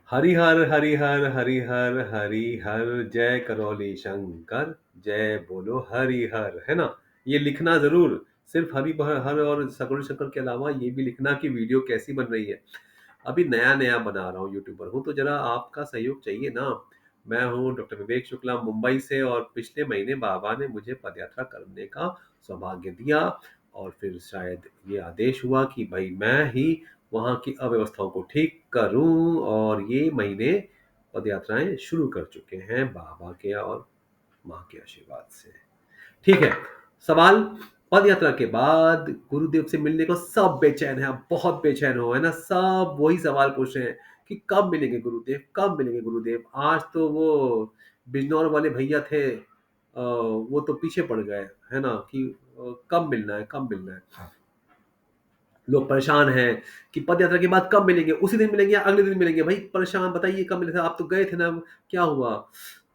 हरिहर हरिहर हरिहर हरिहर जय करौली शंकर, जय बोलो हरिहर, है ना? ये लिखना जरूर, सिर्फ हरि हर और सकरोली शंकर के अलावा ये भी लिखना कि वीडियो कैसी बन रही है। अभी नया नया बना रहा हूँ, यूट्यूबर हूँ, तो जरा आपका सहयोग चाहिए ना। मैं हूँ डॉक्टर विवेक शुक्ला मुंबई से, और पिछले महीने बाबा ने मुझे पदयात्रा करने का सौभाग्य दिया, और फिर शायद ये आदेश हुआ कि भाई मैं ही वहाँ की अव्यवस्थाओं को ठीक करूं, और ये महीने पदयात्राएं शुरू कर चुके हैं बाबा के और माँ के आशीर्वाद से। ठीक है। सवाल, पद यात्रा के बाद गुरुदेव से मिलने को सब बेचैन है, आप बहुत बेचैन हो, है ना? सब वही सवाल पूछ रहे हैं कि कब मिलेंगे गुरुदेव, कब मिलेंगे गुरुदेव। आज तो वो बिजनौर वाले भैया थे, वो तो पीछे पड़ गए, है ना? कि कब मिलना है, कब मिलना है। लोग परेशान हैं कि पद यात्रा के बाद कब मिलेंगे, उसी दिन मिलेंगे या अगले दिन मिलेंगे। भाई परेशान, बताइए कब मिले थे, आप तो गए थे ना, क्या हुआ?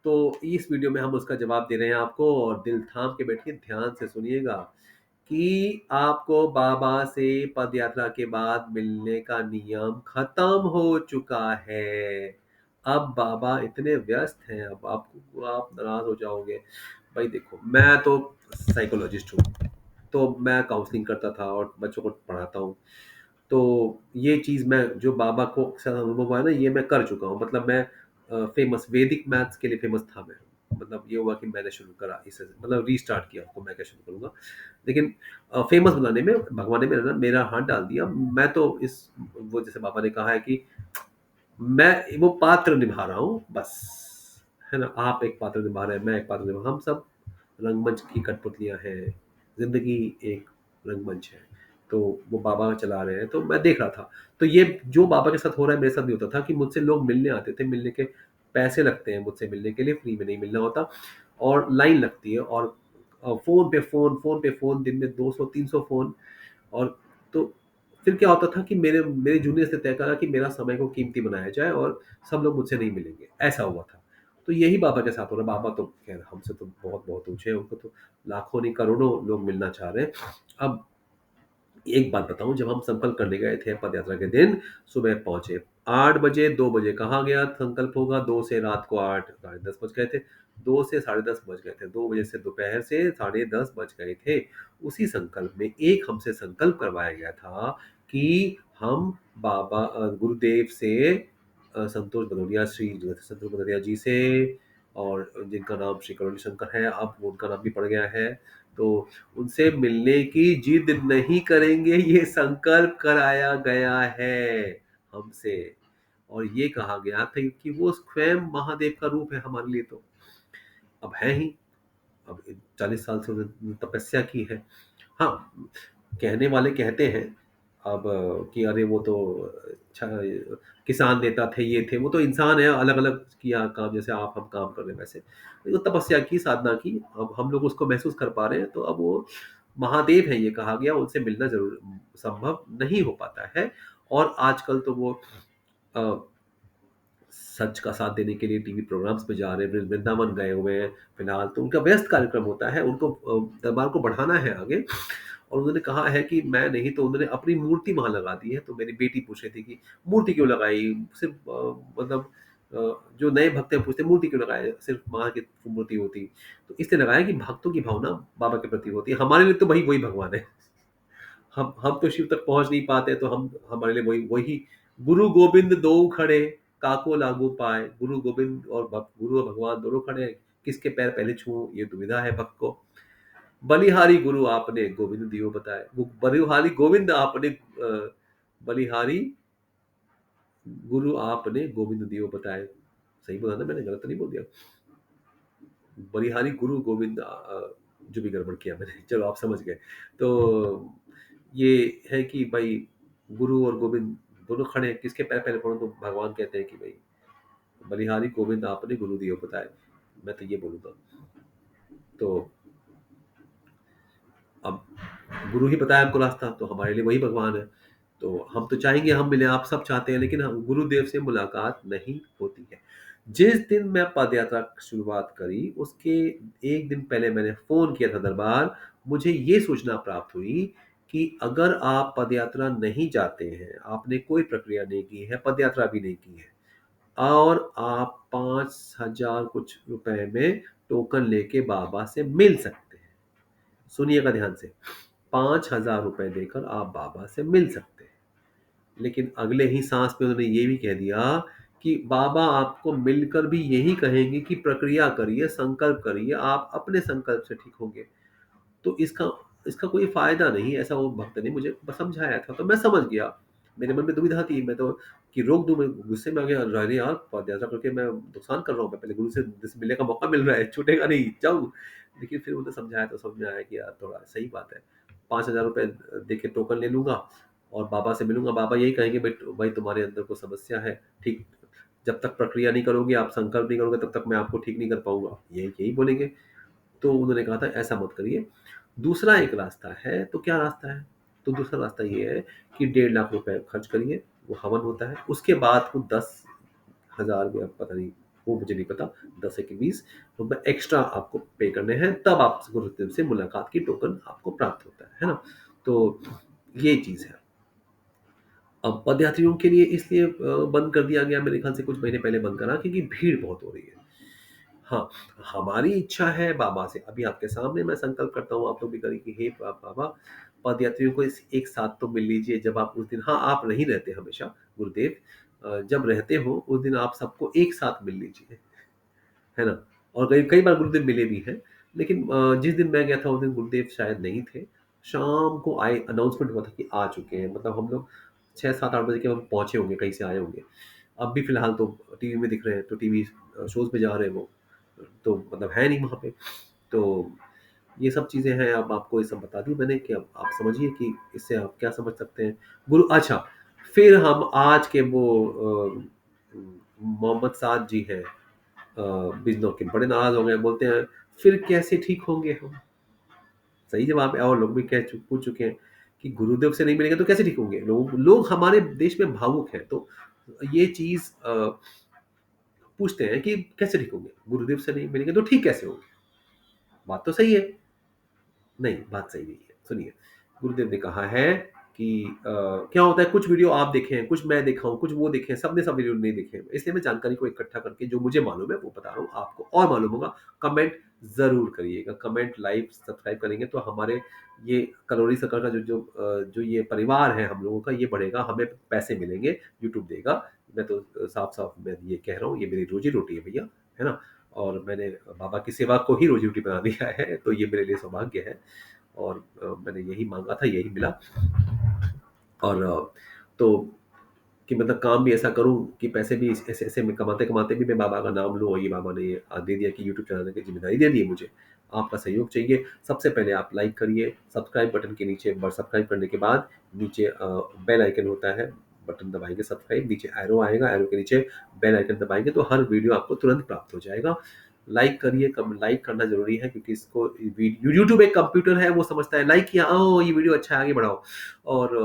तो इस वीडियो में हम उसका जवाब दे रहे हैं आपको, और दिल थाम के बैठिए, ध्यान से सुनिएगा कि आपको बाबा से पद यात्रा के बाद मिलने का नियम खत्म हो चुका है। अब बाबा इतने व्यस्त हैं, अब आपको, आप नाराज हो जाओगे। भाई देखो, मैं तो साइकोलॉजिस्ट हूँ, तो मैं काउंसलिंग करता था और बच्चों को पढ़ाता हूँ। तो ये चीज़ मैं, जो बाबा को साथ अनुभव हुआ है ना, ये मैं कर चुका हूँ। मतलब मैं फेमस वैदिक मैथ्स के लिए फेमस था मैं। मतलब ये हुआ कि मैंने शुरू करा इसे, मतलब रीस्टार्ट किया, उसको मैं क्या शुरू करूँगा। लेकिन फेमस बनाने में भगवान ने मेरा हाथ डाल दिया। मैं तो इस, वो जैसे बाबा ने कहा है कि मैं वो पात्र निभा रहा हूँ बस, है ना? आप एक पात्र निभा रहे हैं, मैं एक पात्र निभा, हम सब रंगमंच की कठपुतलियाँ हैं, ज़िंदगी एक रंगमंच है। तो वो बाबा चला रहे हैं, तो मैं देख रहा था। तो ये जो बाबा के साथ हो रहा है, मेरे साथ भी होता था कि मुझसे लोग मिलने आते थे, मिलने के पैसे लगते हैं मुझसे मिलने के लिए, फ्री में नहीं मिलना होता, और लाइन लगती है, और फ़ोन पे फ़ोन, दिन में 200-300 फ़ोन। और तो फिर क्या होता था कि मेरे मेरे जूनियर्स ने तय करा कि मेरा समय को कीमती बनाया जाए, और सब लोग मुझसे नहीं मिलेंगे, ऐसा हुआ था। तो यही बाबा के साथ हो रहा है। बाबा तो खैर हमसे तो बहुत बहुत ऊंचे हैं, उनको तो लाखों नहीं करोड़ों लोग मिलना चाह रहे हैं। अब एक बात बताऊं, जब हम संकल्प करने गए थे पद यात्रा के दिन, सुबह पहुंचे 8 बजे, 2 बजे कहा गया संकल्प होगा, 2 से रात को 8 साढ़े 10 बज गए थे, 2 से साढ़े 10 बज गए थे, 2 बजे से दोपहर से 10:30 बज गए थे। उसी संकल्प में एक हमसे संकल्प करवाया गया था कि हम बाबा गुरुदेव से, संतोष भदौरिया, श्री संतोष भदौरिया जी से, और जिनका नाम श्री करुण शंकर है, अब उनका नाम भी पड़ गया है, तो उनसे मिलने की जिद नहीं करेंगे, ये संकल्प कराया गया है हमसे। और ये कहा गया था कि वो स्वयं महादेव का रूप है हमारे लिए, तो अब है ही। अब 40 साल से उन्होंने तपस्या की है। हाँ, कहने वाले कहते हैं अब कि अरे वो तो अच्छा किसान नेता थे, ये थे, वो तो इंसान है, अलग अलग किया काम, जैसे आप हम काम कर रहे हैं वैसे। तो तपस्या की, साधना की, अब हम लोग उसको महसूस कर पा रहे हैं, तो अब वो महादेव है ये कहा गया, उनसे मिलना जरूर संभव नहीं हो पाता है। और आजकल तो वो अ, सच का साथ देने के लिए टीवी प्रोग्राम्स पे जा रहे हैं, वृंदावन गए हुए हैं फिलहाल, तो उनका व्यस्त कार्यक्रम होता है, उनको दरबार को बढ़ाना है आगे। और उन्होंने कहा है कि मैं नहीं, तो उन्होंने अपनी मूर्ति वहां लगा दी है। तो मेरी बेटी पूछ रही थी कि मूर्ति क्यों लगाई, सिर्फ मतलब जो नए भक्त हैं पूछते हैं, मूर्ति क्यों लगाए, सिर्फ माँ की मूर्ति होती। तो इसलिए लगाया कि भक्तों की भावना बाबा के प्रति होती है, हमारे लिए तो भाई वही भगवान है। हम तो शिव तक पहुंच नहीं पाते, तो हम हमारे लिए वही वही गुरु गोविंद दो खड़े, काको लागू पाए। गुरु गोविंद और गुरु और भगवान दोनों खड़े हैं, किसके पैर पहले छूं ये दुविधा है भक्त को। बलिहारी गुरु आपने गोविंद दियो बताए, वो बलिहारी गोविंद आपने बलिहारी गुरु आपने गोविंद दियो बताए। सही बोला ना मैंने, गलत तो नहीं बोल दिया? बलिहारी गुरु गोविंद जो भी गड़बड़ किया मैंने, चलो आप समझ गए। तो ये है कि भाई गुरु और गोविंद दोनों खड़े हैं, किसके पैर पहले पड़ो, तो भगवान कहते हैं कि भाई बलिहारी गोविंद आपने गुरु दियो बताए। मैं तो ये बोलूंगा। तो अब गुरु ही बताया हमको रास्ता, तो हमारे लिए वही भगवान है। तो हम तो चाहेंगे हम मिले, आप सब चाहते हैं, लेकिन हम गुरुदेव से मुलाकात नहीं होती है। जिस दिन मैं पद यात्रा की शुरुआत करी, उसके एक दिन पहले मैंने फोन किया था दरबार। मुझे ये सूचना प्राप्त हुई कि अगर आप पद यात्रा नहीं जाते हैं, आपने कोई प्रक्रिया नहीं की है, पद यात्रा भी नहीं की है, और आप 5,000 कुछ रुपए में टोकन लेके बाबा से मिल सकते हैं। सुनिएगा ध्यान से, 5,000 रुपए देकर आप बाबा से मिल सकते हैं। लेकिन अगले ही सांस में उन्होंने ये भी कह दिया कि बाबा आपको मिलकर भी यही कहेंगे कि प्रक्रिया करिए, संकल्प करिए, आप अपने संकल्प से ठीक होंगे। तो इसका इसका कोई फायदा नहीं, ऐसा वो भक्त ने मुझे समझाया था, तो मैं समझ गया। मेरे मन में दुविधा थी, मैं तो कि रोक दूं, मैं गुस्से में आ गया, अरे यार पद यात्रा करके मैं नुकसान कर रहा हूँ, मैं पहले गुरु से मिलने का मौका मिल रहा है, छूटेगा नहीं, जाऊँ। लेकिन फिर उन्होंने समझाया तो समझ में आया कि यार थोड़ा सही बात है। 5,000 रुपये दे के टोकन ले लूंगा और बाबा से मिलूंगा, बाबा यही कहेंगे भाई भाई तुम्हारे अंदर को समस्या है, ठीक, जब तक प्रक्रिया नहीं करोगे, आप संकल्प नहीं करोगे, तब तक मैं आपको ठीक नहीं कर पाऊंगा, यही यही बोलेंगे। तो उन्होंने कहा था ऐसा मत करिए। दूसरा एक रास्ता है, तो क्या रास्ता है? तो दूसरा रास्ता ये है कि 1.5 लाख रुपए खर्च करिए, वो हवन होता है, उसके बाद वो 10,000 या पता नहीं, वो मुझे नहीं पता, 10 है कि 20 रुपए एक्स्ट्रा आपको पे करने हैं, तब आप गुरुदेव से मुलाकात की टोकन आपको प्राप्त होता है ना? तो ये चीज़ है। अब पदयात्रियों के लिए इसलिए बंद कर दिया गया, मेरे ख्याल से कुछ महीने पहले बंद करा, क्योंकि भीड़ बहुत हो रही है। हाँ, हमारी इच्छा है बाबा से, अभी आपके सामने मैं संकल्प करता हूँ, आप लोग भी करें कि हे बाबा, पदयात्रियों को इस एक साथ तो मिल लीजिए, जब आप उस दिन, हाँ, आप नहीं रहते हमेशा गुरुदेव, जब रहते हो उस दिन आप सबको एक साथ मिल लीजिए, है ना? और कई कई बार गुरुदेव मिले भी हैं, लेकिन जिस दिन मैं गया था उस दिन गुरुदेव शायद नहीं थे। शाम को आए, अनाउंसमेंट हुआ था कि आ चुके हैं, मतलब हम लोग 6-7-8 बजे के हम पहुँचे होंगे, कहीं से आए होंगे। अब भी फिलहाल तो टीवी में दिख रहे हैं, तो टीवी शोज़ पे जा रहे हैं वो, तो मतलब है नहीं वहाँ पे। तो ये सब चीज़ें हैं, अब आपको ये सब बता दी मैंने कि अब आप समझिए कि इससे आप क्या समझ सकते हैं। गुरु अच्छा, फिर हम आज के वो मोहम्मद साद जी हैं, बिजनौर के, बड़े नाराज़ हो गए, बोलते हैं फिर कैसे ठीक होंगे हम? सही जवाब है, और लोग भी पूछ चुके हैं कि गुरुदेव से नहीं मिलेंगे तो कैसे ठीक होंगे? लोग हमारे देश में भावुक हैं, तो ये चीज़ पूछते हैं कि कैसे ठीक होंगे? गुरुदेव से नहीं मिलेंगे तो ठीक कैसे होंगे? बात तो सही है। नहीं, बात सही नहीं है। सुनिए, गुरुदेव ने कहा है कि क्या होता है, कुछ वीडियो आप देखे हैं, कुछ मैं देखा हूँ, कुछ वो देखे हैं, सबने सब वीडियो नहीं देखे हैं। इसलिए मैं जानकारी को इकट्ठा करके जो मुझे मालूम है वो बता रहा हूँ, आपको और मालूम होगा, कमेंट ज़रूर करिएगा। कमेंट, लाइक, सब्सक्राइब करेंगे तो हमारे ये कलोनी सर्कल का जो ये परिवार है हम लोगों का, ये बढ़ेगा, हमें पैसे मिलेंगे, यूट्यूब देगा। मैं तो साफ-साफ मैं ये कह रहा हूँ, ये मेरी रोज़ी-रोटी है भैया, है ना? और मैंने बाबा की सेवा को ही रोज़ी-रोटी बना दिया है, तो ये मेरे लिए सौभाग्य है। और मैंने यही माँगा था, यही मिला। और तो कि मतलब काम भी ऐसा करूँ कि पैसे भी ऐसे-ऐसे में कमाते-कमाते भी मैं बाबा का नाम लूँ, और ये बाबा ने ये दे दिया कि यूट्यूब चलाने की ज़िम्मेदारी दे दी है मुझे। आपका सहयोग चाहिए। सबसे पहले आप लाइक करिए, सब्सक्राइब बटन के नीचे सब्सक्राइब करने के बाद नीचे बेल आइकन होता है, बटन दबाएँगे सब्सक्राइब, नीचे एरो आएगा, एरो के नीचे बेल आइकन दबाएँगे तो हर वीडियो आपको तुरंत प्राप्त हो जाएगा। लाइक करिए, कम लाइक करना ज़रूरी है, क्योंकि इसको यूट्यूब एक कंप्यूटर है, वो समझता है लाइक किया, ओह! ये वीडियो अच्छा है, आगे बढ़ाओ। और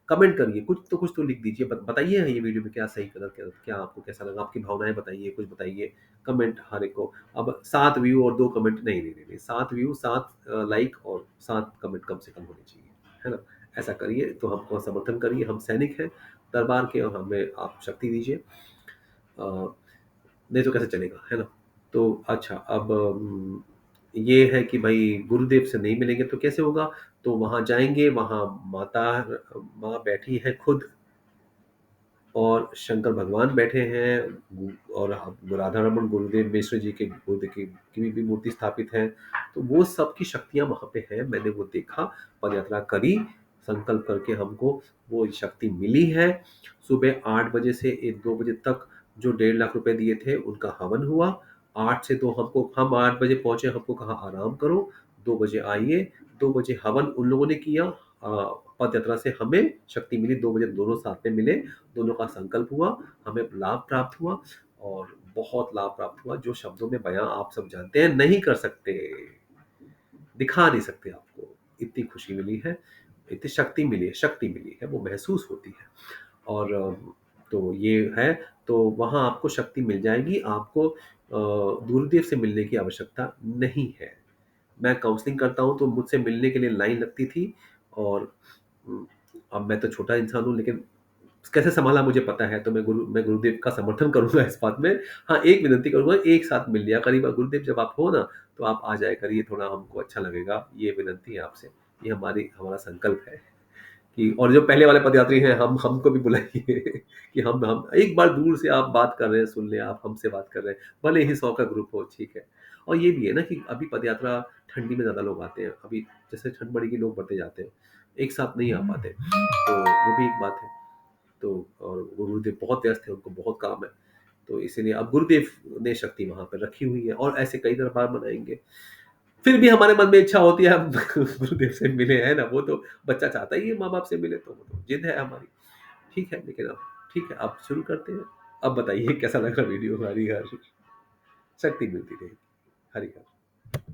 कमेंट करिए, कुछ तो लिख दीजिए, बताइए ये वीडियो में क्या सही करा, क्या आपको कैसा लगा, आपकी भावनाएँ बताइए, कुछ बताइए। कमेंट हर एक को, अब 7 व्यू और 2 कमेंट नहीं, नहीं, नहीं, नहीं, 7 व्यू, 7 लाइक और 7 कमेंट कम से कम होने चाहिए, है ना? ऐसा करिए तो हमको समर्थन करिए, हम सैनिक हैं दरबार के, और हमें आप शक्ति दीजिए। नहीं तो कैसे चलेगा, है ना? तो अच्छा, अब ये है कि भाई गुरुदेव से नहीं मिलेंगे तो कैसे होगा? तो वहाँ जाएँगे, वहाँ माँ बैठी हैं खुद, और शंकर भगवान बैठे हैं, और राधा रमन गुरुदेव मिश्र जी के गुरुदेव की भी मूर्ति स्थापित है। तो वो सब की शक्तियाँ वहाँ पे हैं, मैंने वो देखा, पदयात्रा करी, संकल्प करके हमको वो शक्ति मिली है। सुबह 8 बजे से 2 बजे तक जो 1.5 लाख रुपए दिए थे उनका हवन हुआ। 8 से 2 हम 8 बजे पहुँचे, हमको कहा आराम करो, 2 बजे आइए, 2 बजे हवन उन लोगों ने किया। पदयात्रा से हमें शक्ति मिली, 2 बजे दोनों साथ में मिले, दोनों का संकल्प हुआ, हमें लाभ प्राप्त हुआ, और बहुत लाभ प्राप्त हुआ, जो शब्दों में बयाँ आप सब जानते हैं, नहीं कर सकते, दिखा नहीं सकते आपको। इतनी खुशी मिली है, इतनी शक्ति मिली है, वो महसूस होती है। और तो ये है, तो वहाँ आपको शक्ति मिल जाएगी, आपको गुरुदेव से मिलने की आवश्यकता नहीं है। मैं काउंसलिंग करता हूँ तो मुझसे मिलने के लिए लाइन लगती थी, और उम, अब मैं तो छोटा इंसान हूँ, लेकिन कैसे सँभाला मुझे पता है, तो मैं गुरुदेव का समर्थन करूँगा इस बात में। हाँ, एक विनती करूँगा, एक साथ मिल लिया करिए गुरुदेव जब आप हो ना, तो आप आ जाया करिए, थोड़ा हमको अच्छा लगेगा। ये विनती है आपसे, ये हमारा संकल्प है कि और जो पहले वाले पदयात्री हैं, हमको भी बुलाइए कि हम एक बार दूर से आप बात कर रहे हैं, सुन लें, आप हमसे बात कर रहे हैं, भले ही 100 का ग्रुप हो, ठीक है। और ये भी है ना कि अभी पदयात्रा ठंडी में ज़्यादा लोग आते हैं, अभी जैसे ठंड बढ़ेगी लोग बढ़ते जाते हैं, एक साथ नहीं आ पाते, तो वो भी एक बात है। तो और गुरुदेव बहुत व्यस्त हैं, उनको बहुत काम है। तो इसीलिए अब गुरुदेव ने शक्ति वहाँ पे रखी हुई है और ऐसे कई दरबार बनाएँगे। फिर भी हमारे मन में इच्छा होती है हम गुरुदेव से मिले, है ना? वो तो बच्चा चाहता ही है माँ-बाप से मिले, तो वो तो जिद है हमारी। ठीक है, लेकिन अब ठीक है, अब शुरू करते हैं। अब बताइए कैसा लगा वीडियो हमारी? हर शक्ति मिलती रहेगी। हरि हर।